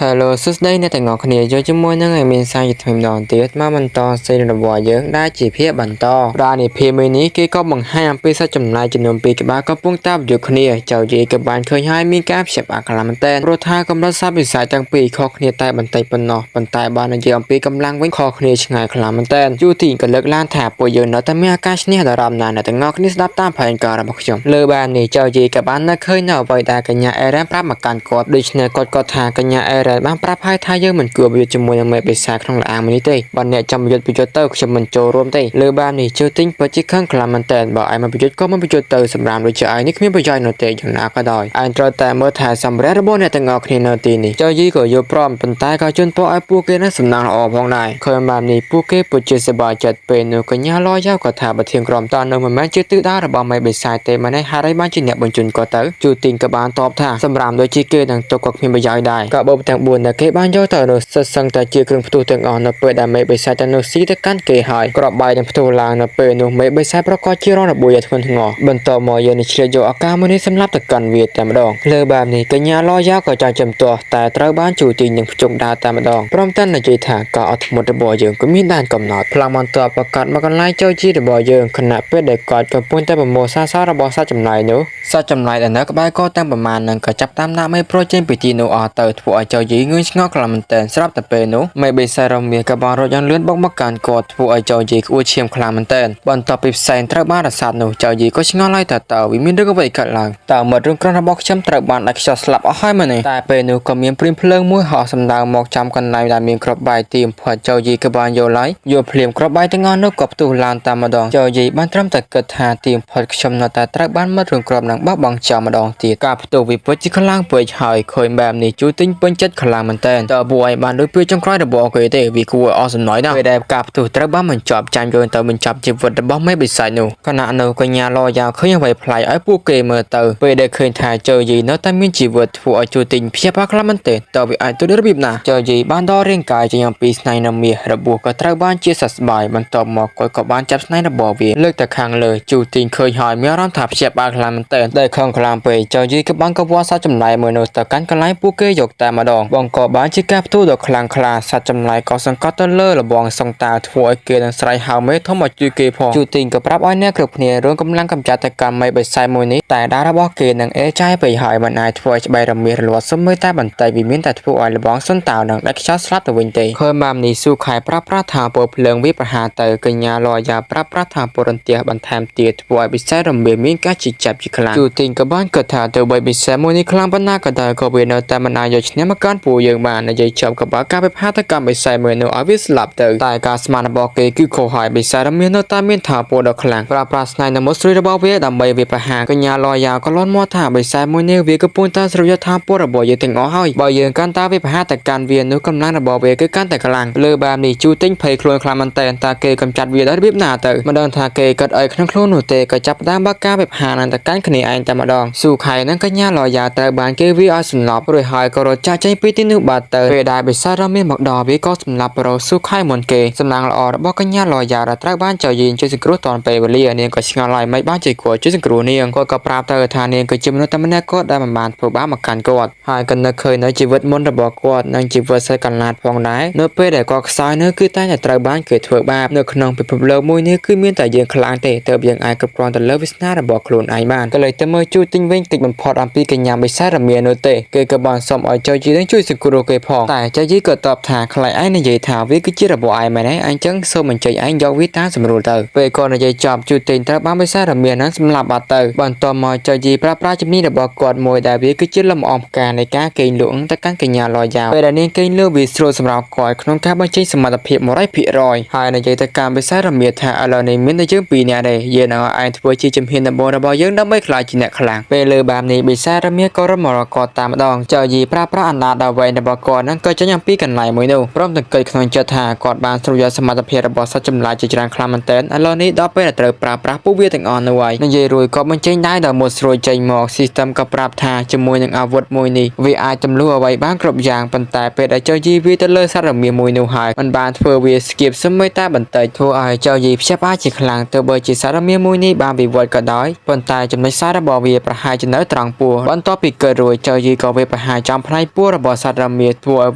Hello សួស្តីអ្នកទាំងអស់គ្នាចូលជាមួយនឹងឯមានសារជាថ្មីម្ដងទៀតមកបន្តសេរីរបស់យើងដែលជាភាគបន្តប្រាណិភាមីនេះគេក៏បង្ហាញអំពីសត្វចម្លែកចំនួន2ក្បាលកំពុងតាបយុគ្នាចៅយាយក៏បានឃើញហើយមានការភ្ជាប់អាខ្លាំងមែនទែនព្រោះថាកម្រិតសត្វវិស័យទាំងពីរខុសគ្នាតែបន្តិចប៉ុណ្ណោះប៉ុន្តែបាននិយាយអំពីកម្លាំងវិញខុសគ្នាឆ្ងាយខ្លាំងមែនទែនយូទីក៏លើកឡើងថាពួកយើងនៅតែមានអាការឈ្នះដល់រំណានអ្នកទាំងអស់គ្នាស្ដាប់តាមផែនការរបស់ខ្ញុំលើបាននេះចៅយាយក៏បាននឹកឃើញនៅអ្វីដែលកញ្ញាអេរ៉ានប្រាប់មកកាន់គាត់ដូច្នេះគាត់ក៏ថាកញ្ញាអេរ៉ានបានប្រាប់ហើយថាយើងមិនគួរប្រយុទ្ធជាមួយនឹងមេបិសាចក្នុងលាងនេះទេបើអ្នកចាំប្រយុទ្ធទៅខ្ញុំមិនចូលរួមទេលើបាននេះជឿទិញពិតជាខឹងខ្លាំងមែនទែនបើឯមកប្រយុទ្ធក៏មិនប្រយុទ្ធទៅសម្រាប់ដូចជាឯនេះគ្មានប្រយោជន៍នោះទេយ៉ាងណាក៏ដោយឯត្រូវតែមើលថែសម្ភារៈរបស់អ្នកទាំងអស់គ្នានៅទីនេះចៅយីក៏យល់ព្រមប៉ុន្តែក៏ជូនពរឲ្យពួកគេនឹងសំណាងល្អផងដែរឃើញបាននេះពួកគេពិតជាសប្បាយចិត្តពេលនោះកញ្ញាឡយយ៉ាវក៏ថាប្រធានក្រុមតនៅមិនមែនជាទិសដៅរបស់មេបិសាចទេម្នេះហារីបានជាអ្នកបញ្ជូនក៏ទៅជូទិញក៏បានតបថាសម្រាប់ដូចជាគេនឹងទុកក៏គ្មានប្រយោជន៍ដែរក៏បបទាំង4ដែលគេបានយកទៅនោះសិតសឹងតែជាគ្រឿងផ្ទុះទាំងអស់នៅពេលដែលមេបិសាចទៅនោះស៊ីទៅកាន់គេហើយក្របបាយទាំងផ្ទុះឡើងនៅពេលនោះមេបិសាចប្រកាសជារងរបួសយ៉ាងធ្ងន់ធ្ងរបន្តមកយើងនឹងឆ្លៀតយកឱកាសមួយនេះសម្រាប់ទៅកាន់វាតែម្ដងលើបែបនេះកញ្ញាឡយ៉ាវក៏ចាស់ចំទាស់តែត្រូវបានជូទិញនឹងភ្ជុំដើរតែម្ដងព្រមទាំងនិយាយថាការអត់ធ្មត់របស់យើងក៏មានដែនកំណត់ផ្លាំងបន្ទាប់ប្រកាសមកកន្លែងចូលជីរបស់យើងខណៈពេលដែលគាត់កំពុងតែប្រមូលសាររបស់សត្វចម្លែកនោះសត្វចម្លែកដែលនៅក្បែរក៏ទាំងប្រមាណនឹងក៏ចាប់តាមដាក់មេប្រូចេញពីទីនោះអស់ទៅធ្វើឲ្យចៅយីងឿងឆ្ងល់ខ្លាំងមែនទែនស្រាប់តែពេលនោះមេបិសាចរមៀក៏បានរត់យ៉ាងលឿនបុកមកកាន់គាត់ធ្វើឲ្យចៅយីក្អួតឈាមខ្លាំងមែនទែនបន្ទាប់ពីផ្សែងត្រូវបានរសាត់នោះចៅយីក៏ឆ្ងល់ហើយតើវាមានរឿងអ្វីកើតឡើងតើមិត្តរឿងក្រុមរបស់ខ្ញុំត្រូវបានដាច់ខ្យល់ស្លាប់អស់ហើយមែនទេតែពេលនោះក៏មានព្រាមភ្លើងមួយហោះសម្ដៅមកចាំកន្លែងដែលមានគ្រាប់បាយទីបំផុតចៅយីក៏បានយកឡាយយកភ្លាមគ្រាប់បាយទាំងអស់នោះក៏ផ្ទុះឡើងតាមម្ដងចៅយីបានត្រឹមតែគិតថាទីបំផុតខ្ញុំនៅតែត្រូវបានមិត្តរឿងគ្រាប់នឹងបោះបង់ចោលម្ដងទៀតការផ្ទុះវិពុតជាខ្លាំងពេកហើយឃើញបែបនេះជួយទិញពេញចិត្តខ្លាំងមែនទែនតើពួកឯងបានដូចពេលចុងក្រោយរបស់គេទេវាគួរអស់សំណើចណាស់ពេលដែលការផ្ទុះត្រូវបានបញ្ចប់ចាញ់យកទៅបញ្ចប់ជីវិតរបស់មេបិសាចនោះខណៈនោះកញ្ញាឡយ៉ាវឃើញអ្វីប្លែកឲ្យពួកគេមើលទៅពេលដែលឃើញថាចៅយីនៅតែមានជីវិតធ្វើឲ្យជួយទិញភ្ញាក់ខ្លាំងមែនទែនតើវាអាចទៅរបៀបណាចៅយីបានដករាងកាយចេញអំពីស្នែងនៅមាសរបួសក៏ត្រូវបានជាសះស្បើយបន្ទាប់មកគាត់ក៏បានចាប់ស្នែងរបស់វាលើកទៅខាងលើជូទិញឃើញហើយមានអារម្មណ៍ថាភ្ញាក់ខ្លាំងមែនទែនតែខឹងខ្លាំងពេកចៅយីក៏បានកវ៉ាសត្វចម្លែកមួយនោះទៅកាន់កន្លែងពួកគេយកតែម្ដងបងក៏បានជាការផ្ទុះដ៏ខ្លាំងក្លាសត្វចម្លែកក៏សង្កត់ទៅលើលបងសង្តាធ្វើឲ្យគេនឹងស្រែកហៅមេធំមកជួយគេផងជូទិញក៏ប្រាប់ឲ្យអ្នកគ្រប់គ្នារួមកម្លាំងកម្ចាត់ទៅកាន់មេបិសាចមួយនេះតែដារបស់គេនឹងអេចាយពេកហើយមិនអាចធ្វើឲ្យច្បាយរមាសរលាត់សឹមមើលតែបន្តិចវាមានតែធ្វើឲ្យលបងសន្តាវនឹងដាច់ខ្យល់ស្លាប់ទៅវិញទេឃើញម៉ាមនេះស៊ូខែប្រាប់ថាពលភ្លើងវាប្រហារទៅកញ្ញាឡយ៉ាប្រាប់ថាពលរន្ទះបន្ថែមទៀតធ្វើឲ្យបិសាចរមាសមានការជីកចាប់ជាខ្លាំងជូទិញក៏បានគិតថាទៅបីបិសាចមួយនេះខ្លាំងប៉ុណ្ណាក៏ដោយក៏វានៅតែមិនអាចយកឈ្នះមកកាន់ពួកយើងបាននិយាយចប់ក៏បើការពិផាទៅកាន់បិសាចមួយនោះឲ្យវាស្លាប់ទៅតែការស្មានរបស់គេគឺខុសហើយបិសាចរមាសនៅតែមានថាពលដ៏ខ្លាំងប្រាស្នៃនៅមុស្រីរបស់វាដើម្បីវាប្រហារកញ្ញាឡយ៉ាក៏លន់មកថាបិសាចមួយនេះវាកំពុងតែស្រយុទ្ធថាពលរបស់យើងទាំងអស់ហើយបើយើងកាន់តែវាប្រហារទៅកាន់វានោះកម្លាំងរបស់វាគឺកាន់តែខ្លាំងលើបែបនេះជូទិញភ័យខ្លួនខ្លាំងមែនតែគេកម្ចាត់វាដោយរបៀបណាទៅមិនដឹងថាគេកាត់អីក្នុងខ្លួននោះទេក៏ចាប់ផ្ដើមបើកការវិភាគនឹងទៅកាន់គ្នាឯងតែម្ដងស៊ូខៃនិងកញ្ញាឡយ៉ាត្រូវបានគេវាឲ្យសន្លប់រួចហើយក៏រត់ចាក់ចេញពីទីនោះបាត់ទៅពេលដែលបិសាចរមាសមកដល់វាក៏សម្លាប់ប្រូស៊ូខៃមុនគេសំណាងល្អរបស់កញ្ញាឡយ៉ាត្រូវបានចៅយីជួយសង្គ្រោះតាន់ពេលវេលានាងក៏ឆ្ងល់ហើយមិនបានជួយគាត់ជួយសង្គ្រោះនាងគាត់ក៏ប្រាប់ទៅថានាងគឺជាមនុស្សតែម្នាក់គាត់ដែលមិនបានធ្វើបាបមកកាន់គាត់ហើយក៏នឹកឃើញនៅជីវិតមុនរបស់គាត់និងជីវិតសិស្សកន្លាតផងដែរនៅពេលដែលគាត់ខ្សោយនោះគឺតែត្រូវបានគេធ្វើបាបនៅក្នុងពិភពលោកមួយនេះគឺមានតែយើងខ្លាំងទេទើបយើងអាចគ្រប់គ្រងទៅលើវាសនារបស់ខ្លួនឯងបានក៏เลยទៅមើលជួយទិញវិញតិចបំផុតអំពីកញ្ញាបិសាចរមាសនោះទេគេក៏បានសុំឲ្យចៅយីនឹងជួយសង្គ្រោះគេផងតែចៅយីក៏តបថាខ្លាចឯងនិយាយថាវាគឺជារបស់ឯងមែនទេអញ្ចឹងសូមអញ្ជើញឯងយកវាតាមស្រួលទៅពេលគាត់និយាយចប់ជួយទិញត្រូវបានបិសាចរមាសនឹងសម្លាប់បាត់ទៅបន្ទាប់មកចៅយីប្រាប់ប្រាជំនាញរបស់គាត់មួយដែលវាគឺជាលំអងផ្កានៃការកេងលក់ទៅកាន់កញ្ញាឡយ៉ាពេលដែលនាងកេងលក់វាស្រួលសម្រាប់គាត់ក្នុងការបញ្ចេញសមត្ថភាព 100% ហើយនិយាយទៅកាន់បិសាចរមាសថាឥឡូវនេះមានតែយើងពីរនាក់ទេយើងនឹងឲ្យឯងធ្វើជាជំហានដំបូងរបស់យើងដើម្បីក្លាយជាអ្នកខ្លាំងពេលលើបែបនេះបិសាចរមាសក៏រត់មករកគាត់តាមម្ដងចៅយីប្រាប់អណ្ដាតដល់វែងរបស់គាត់នឹងក៏ចេញអំពីកន្លែងមួយនោះព្រមទាំងគិតក្នុងចិត្តថាគាត់បានស្រូបយកសមត្ថភាពរបស់សត្វចម្លែកជាច្រើនខ្លាំងមែនទែនឥឡូវនេះដល់ពេលត្រូវប្រើប្រាស់ពួកវាទាំងអស់នោះហើយនិយាយរួចក៏បញ្ចេញដៃដល់មុតស្រួយចេញមក System ក៏ប្រាប់ថាជាមួយនឹងអាវុធមួយនេះវាអាចទម្លុះអ្វីបានគ្រប់យ៉ាងប៉ុន្តែពេលដែលចៅយីវាទៅលើសត្វរមាសមួយនោះហើយមិនបានធ្វើវាស្គៀបសម្បីតែបន្តិចធ្វើឲ្យចៅយីភ្ជាប់អាចជាខ្លាំងទៅបើជាសត្វរមាសមួយនេះបានវិវត្តក៏ដោយប៉ុន្តែចំណុចខ្សែរបស់វាប្រហែលជានៅត្រង់ពោះបន្ទាប់ពីកើតរួចចៅយីក៏វាប្រហែលចំផ្នែកពោះរបស់ របស់សត្វរមៀធ្វើឲ្យ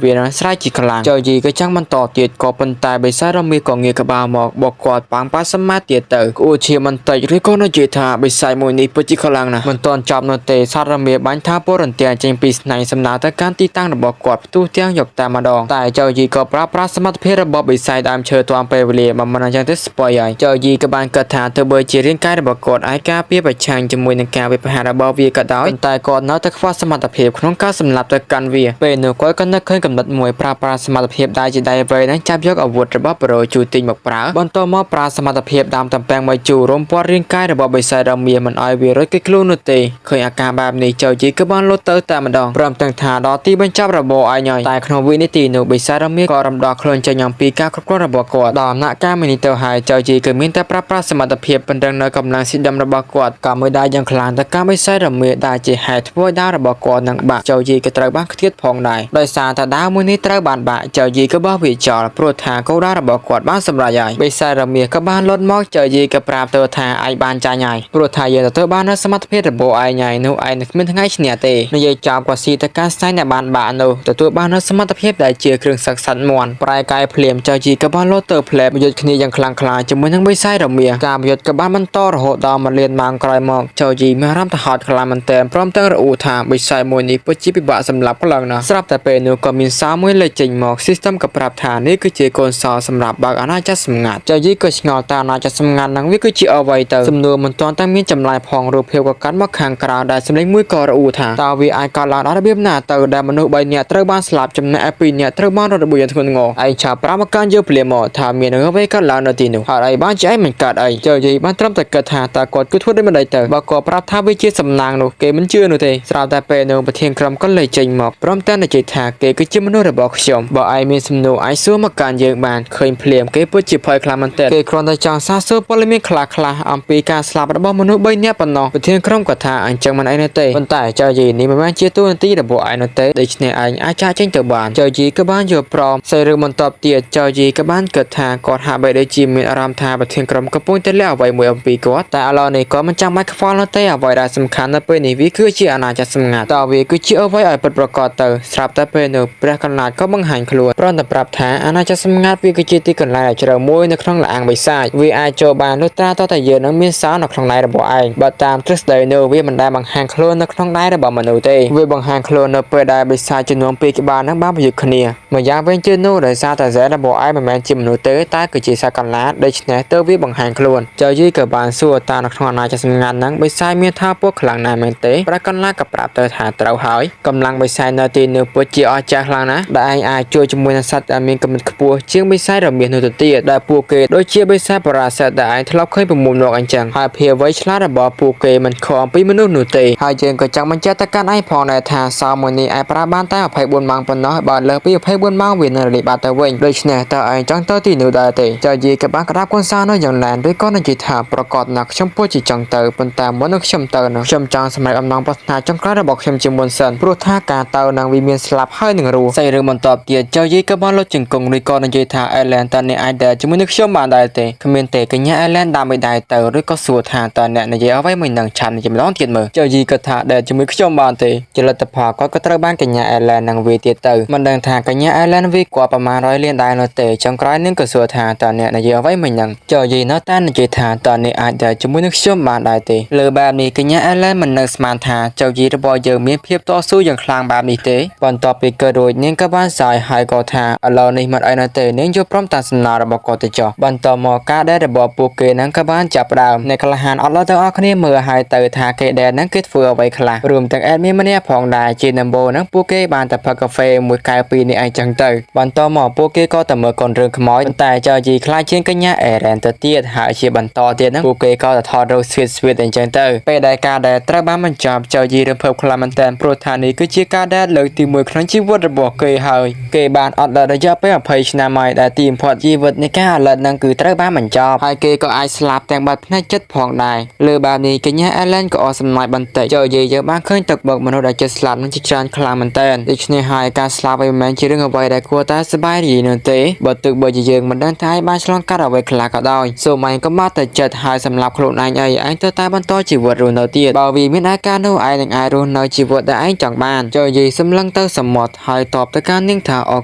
វាស្រែកជាខ្លាំងចៅយីក៏ចាំបន្តទៀតក៏ប៉ុន្តែបិសាចរមៀក៏ងាកក្បាលមកបកគាត់ប៉ាំងប៉ាសមាទៀតទៅគួរជាមិនតិចឬក៏និយាយថាបិសាចមួយនេះពិតជាខ្លាំងណាស់មិនទាន់ចប់នោះទេសត្វរមៀបាញ់ថាពរន្ទះចេញពីស្នែងសំដៅទៅកាន់ទីតាំងរបស់គាត់ផ្ទុះទាំងយកតែម្ដងតែចៅយីក៏ប្រើប្រាស់សមត្ថភាពរបស់បិសាចដើមឈើទាន់ពេលវេលាមិនអញ្ចឹងទេស្ពយហើយចៅយីក៏បានគិតថាទោះបីជារាងកាយរបស់គាត់អាចការពារប្រឆាំងជាមួយនឹងការវាយប្រហាររបស់វាក៏ដោយតែគាត់នៅតែខ្វះសមត្ថភាពក្នុងការសម្លាប់ទៅកាន់វាពេលនោះគាត់ក៏នឹកឃើញកំណត់មួយប្រើប្រាស់សមត្ថភាពដែលជាដៃវែងនឹងចាប់យកអាវុធរបស់ប្រូជូទិញមកប្រើបន្តមកប្រើសមត្ថភាពដាំតំពាំងមកជួរំពាត់រាងកាយរបស់បិសាចរមៀមិនឲ្យវារត់គេខ្លួននោះទេឃើញអាការបែបនេះចៅជីក៏បានលុតទៅតែម្ដងព្រមទាំងថាដល់ទីបញ្ចប់របបអញហើយតែក្នុងវិនាទីនោះបិសាចរមៀក៏រំដោះខ្លួនចេញអំពីការគ្រប់គ្រងរបស់គាត់ដល់ដំណាក់កាលមួយនេះទៅហើយចៅជីក៏មានតែប្រើប្រាស់សមត្ថភាពពង្រឹងនៅកម្លាំងស៊ីដុំរបស់គាត់ក៏មួយដែរយ៉ាងខ្លាំងទៅកាន់បិសាចរមៀដែលជាហេតុធ្វើឲ្យដាវរបស់គាត់នឹងបាក់ចៅជីក៏ត្រូវបានខ្ទាតផងដែរដោយសារតែដាវមួយនេះត្រូវបានបាក់ចៅជីក៏បោះវាចោលព្រោះថាគោលដៅរបស់គាត់បានសម្រេចហើយបិសាចរមៀក៏បានលត់មកចៅជីក៏ប្រាប់ទៅថាឯងបានចាញ់ហើយព្រោះថាយើងទទួលបាននូវសមត្ថភាពរបស់ឯងហើយនោះឯងនឹងគ្មានថ្ងៃឈ្នះទេនិយាយចោលក៏ស៊ីទៅកាន់ស្នែងដែលបានបាក់នោះទទួលបាននូវសមត្ថភាពដែលជាគ្រឿងសឹកសត្វមាន់ប្រែកាយភ្លាមចៅជីក៏បានលត់ទៅផ្លែប្រយុទ្ធគ្នាយ៉ាងខ្លាំងក្លាជាមួយនឹងបិសាចរមៀការប្រយុទ្ធក៏បានបន្តរហូតដល់មួយលានម៉ោងក្រោយមកចៅជីមានអារម្មណ៍ទៅហត់ខ្លាំងមែនទែនព្រមទាំងរអ៊ូថាបិសាចមួយនេះពិតជាពិបាកសម្រាប់ខ្លាំងណាស់ស្រាប់តែពេលនោះក៏មានសារមួយលេចចេញមក System ក៏ប្រាប់ថានេះគឺជាកូនសោសម្រាប់បើកអាណាចក្រសម្ងាត់ចៅជីក៏ឆ្ងល់តើអាណាចក្រសម្ងាត់នឹងវាគឺជាអ្វីទៅសំណួរមិនទាន់តែមានចម្លើយផងរូបភាពក៏កាន់មកខាងក្រៅដែលសម្លេងមួយក៏រអ៊ូថាតើវាអាចកើតឡើងដល់របៀបណាទៅដែលមនុស្ស3នាក់ត្រូវបានស្លាប់ចំណែក2នាក់ត្រូវបានរត់របួសយ៉ាងធ្ងន់ធ្ងរឯងឆាប់ប្រាប់មកកាន់យើងភ្លាមមកថាមានអ្វីកើតឡើងនៅទីនោះហើយបានជាឯងមិនកើតអីចៅជីបានត្រឹមតែគិតថាតើគាត់គឺធ្វើដូចម្តេចទៅបើគាត់ប្រាប់ថាវាជាសំណាងនោះគេមិនជឿនោះទេស្រាប់តែពេលនោះប្រធានក្រុមក៏លេចចេញមកព្រមទាំងនិយាយថាគេគឺជាមនុស្សរបស់ខ្ញុំបើឯងមានសំណួរអាចសួរមកកាន់យើងបានឃើញភ្លាមគេពិតជាភ័យខ្លាំងមែនទែនគេគ្រាន់តែចង់សាកសួរព័ត៌មានខ្លះៗអំពីការស្លាប់របស់មនុស្ស3នាក់ប៉ុណ្ណោះប្រធានក្រុមក៏ថាអញ្ចឹងមិនអីនោះទេប៉ុន្តែចៅជីនេះមិនមែនជាតួនាទីរបស់ឯងនោះទេដូច្នេះឯងអាចចាកចេញទៅបានចៅជីក៏បានយល់ព្រមសេរឿងបន្តទៀតចៅជីក៏បានគិតថាគាត់ហាក់បីដូចជាមានអារម្មណ៍ថាប្រធានក្រុមកំពុងតែលាក់អ្វីមួយអំពីគាត់តែឥឡូវនេះគាត់មិនចាំបាច់ខ្វល់នោះទេអ្វីដែលសំខាន់នៅពេលនេះវាគឺជាអាណាចក្រសម្ងាត់តើវាគឺជាអ្វីឲ្យពិតប្រាកដទៅស្រាប់តែពេលនោះព្រះកណ្ដាលក៏បង្ហាញខ្លួនព្រមទាំងប្រាប់ថាអាណាចក្រសម្ងាត់វាគឺជាទីកន្លែងដ៏ជ្រៅមួយនៅក្នុងល្អាងបិសាចវាអាចចូលបានលុះត្រាតែយើងនឹងមានសារនៅក្នុងដៃរបស់ឯងបើតាមទ្រឹស្ដីនោះវាមិនដែលបង្ហាញខ្លួននៅក្នុងដៃរបស់មនុស្សទេវាបង្ហាញខ្លួននៅពេលដែលបិសាចចំនួន2ក្បាលនឹងបានប្រយុទ្ធគ្នាម្យ៉ាងវិញទៀតនោះដោយសារតែហ្សែនរបស់ឯងមិនមែនជាមនុស្សទេតែគឺជាសត្វកន្លាតដូច្នេះទើបវាបង្ហាញខ្លួនចៅយីក៏បានសួរតានៅក្នុងអាណាចក្រសម្ងាត់ហ្នឹងបិសាចមានថាពួកខ្លាំងណាស់មែនទេព្រះកន្លាតក៏ប្រាប់ទៅថាត្រូវហើយកម្លាំងបិសាចនៅទីនោះពិតជាអស្ចារ្យខ្លាំងណាស់ដែលឯងអាចជួយជាមួយនឹងសត្វដែលមានកម្រិតខ្ពស់ជាងបិសាចរមាសនោះទៅទៀតដែលពួកគេដូចជាបិសាចបរាសិតដែលឯងធ្លាប់ឃើញប្រមុំលោកអញ្ចឹងហើយភាពវៃឆ្លាតរបស់ពួកគេមិនខុសអំពីមនុស្សនោះទេហើយយើងក៏ចង់បញ្ជាក់ទៅកាន់ឯងផងដែរថាសោមួយនេះឯងប្រើបានតែ24ម៉ោងប៉ុណ្ណោះបើលើសពី24ម៉ោងវានឹងរលាយបាត់ទៅវិញដូច្នេះតើឯងចង់ទៅទីនោះដែរទេចៅយីក៏បានក្រាបកូនសោនោះយ៉ាងឡែនឬក៏និយាយថាប្រកាសណាស់ខ្ញុំពិតជាចង់ទៅប៉ុន្តែមុននឹងខ្ញុំទៅនោះខ្ញុំចង់សម្រេចអំណងប្រាថ្នាចុងក្រោយរបស់ខ្ញុំជាមុនសិនព្រោះថាការទៅនឹងវាមានស្លាប់ហើយនឹងរស់សេរីរឿងបន្តទៀតចៅយីក៏បានលុតជង្គង់ឬក៏និយាយថាអេឡែនតើអ្នកអាចដើរជាមួយនឹងខ្ញុំបានដែរទេគ្មានទេកញ្ញាអេឡែនដើរមិនដែរទៅឬក៏សួរថាតើអ្នកនិយាយអ្វីមួយនឹងឆាន់ជាម្ដងទៀតមើលចៅយីក៏ថាដើរជាមួយខ្ញុំបានទេជាលទ្ធផលគាត់ក៏ត្រូវបានកញ្ញាអេឡែននឹងវាទៀតទៅមិនដឹងថាកញ្ញាអេឡែនវាគាត់ប្រមាណ100លានដែរនោះទេចុងក្រោយនឹងក៏សួរថាតើអ្នកនិយាយអ្វីមួយនឹងចៅយីនៅតែនិយាយថាតើអ្នកអាចដើរជាមួយនឹងខ្ញុំបានដែរទេលើបែបនេះកញ្ញាអេឡែនមិននៅស្មានថាចៅយីរបស់យើងមានភាពតស៊ូយ៉ាងខ្លាំងបែបនេះទេបន្ទាប់ពីក៏រួចនាងក៏បានសាយហើយក៏ថាឥឡូវនេះមិនអីនោះទេនាងយល់ព្រមតាមសំណើរបស់គាត់ទៅចុះបន្តមកការដែលរបស់ពួកគេនឹងក៏បានចាប់ផ្ដើមអ្នកក្លាហានអត់លើទាំងអស់គ្នាមើលហើយទៅថាគេដែលនឹងគេធ្វើអ្វីខ្លះរួមទាំងអេដមីម្នាក់ផងដែរជាដំបូងនឹងពួកគេបានតែផឹកកាហ្វេមួយកែវពីរនេះឯងចឹងទៅបន្តមកពួកគេក៏តែមើលកូនរឿងខ្មោចតែចៅយីខ្លាចជាងកញ្ញាអេរ៉ែនទៅទៀតហើយជាបន្តទៀតនឹងពួកគេក៏ទៅថតរូបស្វីតអញ្ចឹងទៅពេលដែលការដែលត្រូវបានបញ្ចប់ចៅយីរំភើបខ្លាំងមែនទែនព្រោះថានេះគឺជាការដែលលើកទី1ក្នុងជីវិតរបស់គេហើយគេបានអត់ដល់រយៈពេល20ឆ្នាំហើយដែលទីបំផុតជីវិតនៃការអលិតនឹងគឺត្រូវបានបញ្ចប់ហើយគេក៏អាចស្លាប់ទាំងបាត់ផ្នែកចិត្តផងដែរលើបែបនេះកញ្ញាអេឡែនក៏អស់សំណើចបន្តិចចៅយីយើងបានឃើញទឹកបឹកមនុស្សដែលចិត្តស្លាប់នឹងជាច្រើនខ្លាំងមែនទែនដូច្នេះហើយការស្លាប់មិនមែនជារឿងអ្វីដែលគួរតែសប្បាយរីកនោះទេបើទោះបីជាយើងមិនដឹងថាឯងបានឆ្លងកាត់អ្វីខ្លះក៏ដោយសូមឯងកុំមកតែចិត្តហើយសម្រាប់ខ្លួនឯងឯងទៅតែបន្តជីវិតរស់នៅទៀតបើវាមានអាការនោះឯងនឹងអាចរស់នៅជីវិតដែលឯងចង់បានចៅយីសម្ ำลังเตอร์สมดหายตอบตะการนิ่งถาออก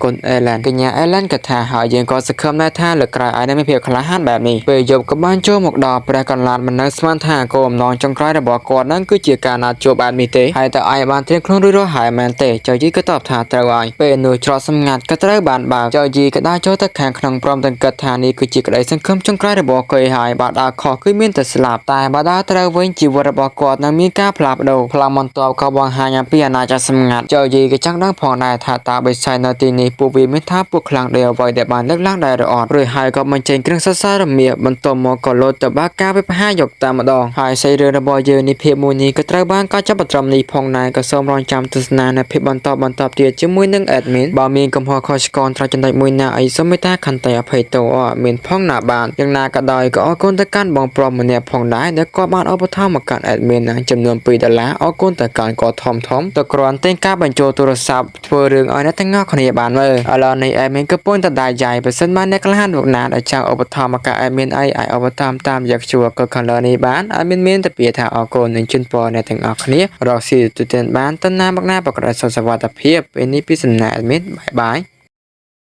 กลเอแลนด์กัญญาเอแลนด์กระถาหายยังก็สะเคิมหน้าท่าหรือกลายไอ้ไม่เพียงคลาหันแบบนี้ไปยบกับบ้านโจหมกดอกประกันลานมันนักสมานท่าโกมนอนจงใครระบอกก่อนนั่นคือเจียการอาจบานมีเตหายแต่ไอ้บานเทียงคลุ้งรุ่ยหายแมนเตเจ้ายีก็ตอบถาตะวายเป็นหน่วยจอดสำงัดก็ตะบานบากเจ้ายีก็ได้โจตะแข่งขนมพร้อมตังกระถานี้คือจีกระไดสังคมจงใครระบอกเคยหายบาดอาคอคือมีแต่สลับตายบาดาตะเวนจีวระบอกก่อนนั้นมีก้าพลาบดูพลังมันตัวเขาบางหายยังเปียนาจะสำงัดเจ้ายีก็จังดังพอนายถาตาไปใช้นาทีนี้ปูวีไม่ท้าปุกคลังเดียวไว้แต่บานเล็กล่างได้รอดหรือหายก็มันเจงเครื่องซ่าระเมียบรรทมก่อรถแต่บ้าก้าไปพาหยกตามมาดองหายใส่เรือระบอยเยอในเพียมูนีก็ตราบ้านก็จะประจำในพองนายก็สมรองจำตุสนาในเพียบรรทบเดียจะมวยนึ่งแอดมินบามีกำพอคอชกรทราจันได้มวยนาไอสมิตาคันแต่อภัยตัวมีนพองหน้าบ้านยังนากระดอยก็ออกคนตะการบองปลอมมันเนี่ยพองได้แล้วก็บ้านเอาไปทำมาการแอดมินจำนวนปีดละออกคนตะการก็ทอมตะกรอนเต้นก้าบรรจุโทรศัพท์เพื่อเรื่องเอาในตั้งงอกขณีบานเลยเอาล่ะในแอดมินก็ป้นตะได้ใหญ่ไปเส้นบ้านในกระหันบุกนาอาจารย์เอาไปทำมาการแอดมินไอเอาไปตามอยากชัวก็คันเลยในบ้านแอดมินแต่เปียถาออกคนหนึ่งจุนปอในตั้งออกขณีรอสี่ตุเตนบ้านต้นน้ำบักหน้าประกาศสวัสดิ์เพียบเป็นนิพิสนาแอดมินบาย